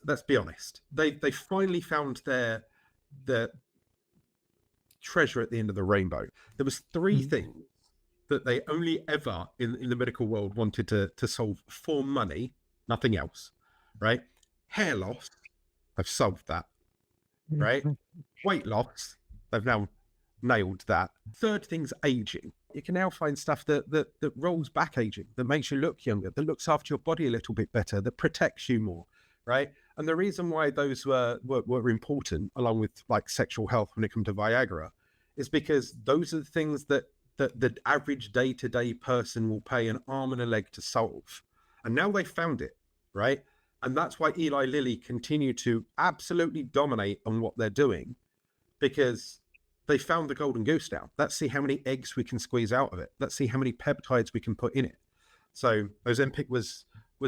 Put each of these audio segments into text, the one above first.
let's be honest. They finally found their treasure at the end of the rainbow. There was three things that they only ever in the medical world wanted to solve for money, nothing else, right? Hair loss, they've solved that, right? Weight loss, they've now nailed that. Third thing's aging. You can now find stuff that rolls back aging, that makes you look younger, that looks after your body a little bit better, that protects you more, right? And the reason why those were important, along with like sexual health when it comes to Viagra, is because those are the things that the average day-to-day person will pay an arm and a leg to solve. And now they found it, right? And that's why Eli Lilly continue to absolutely dominate on what they're doing, because they found the golden goose now. Let's see how many eggs we can squeeze out of it. Let's see how many peptides we can put in it. So Ozempic was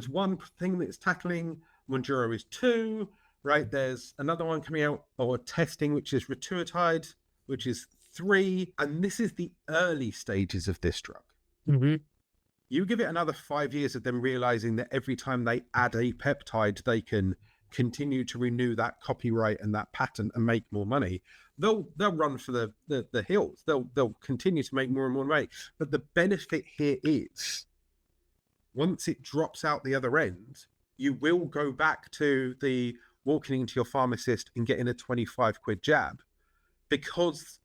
one thing that it's tackling. Mounjaro is 2, right? There's another one coming out or testing, which is rituximab, which is 3. And this is the early stages of this drug. You give it another 5 years of them realizing that every time they add a peptide, they can continue to renew that copyright and that patent and make more money. They'll run for the hills. They'll continue to make more and more money. But the benefit here is, once it drops out the other end, you will go back to the walking into your pharmacist and getting a 25 quid jab, because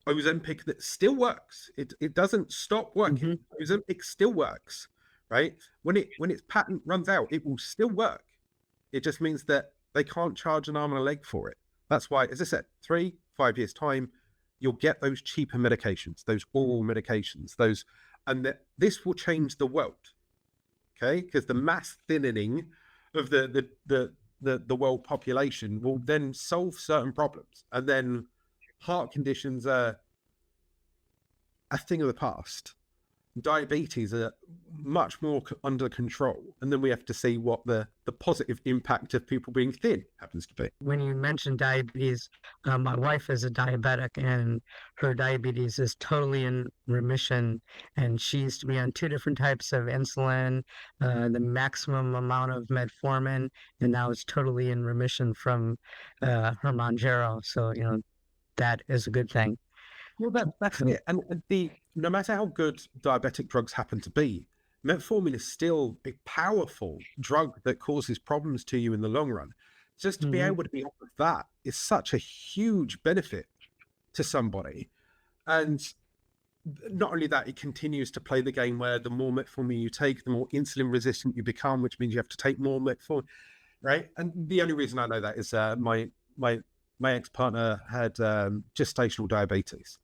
Ozempic that still works. It doesn't stop working. Ozempic still works, right? When its patent runs out, it will still work. It just means that they can't charge an arm and a leg for it. That's why, as I said, 3-5 years time, you'll get those cheaper medications, those oral medications, and this will change the world. Okay, because the mass thinning of the world population will then solve certain problems, and then heart conditions are a thing of the past. Diabetes are much more under control, and then we have to see what the positive impact of people being thin happens to be. When you mentioned diabetes, my wife is a diabetic, and her diabetes is totally in remission, and she used to be on 2 different types of insulin, the maximum amount of metformin, and now it's totally in remission from her Mounjaro. So, that is a good thing. Well, that's it. And no matter how good diabetic drugs happen to be, metformin is still a powerful drug that causes problems to you in the long run. Just to be able to be off of that is such a huge benefit to somebody. And not only that, it continues to play the game where the more metformin you take, the more insulin resistant you become, which means you have to take more metformin, right? And the only reason I know that is my ex-partner had gestational diabetes.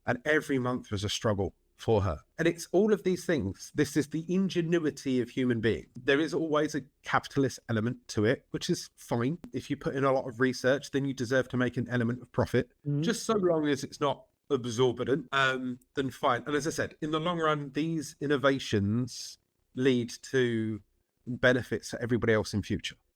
And every month was a struggle for her. And it's all of these things. This is the ingenuity of human beings. There is always a capitalist element to it, which is fine. If you put in a lot of research, then you deserve to make an element of profit. Just so long as it's not absorbent, then fine. And as I said, in the long run, these innovations lead to benefits for everybody else in future.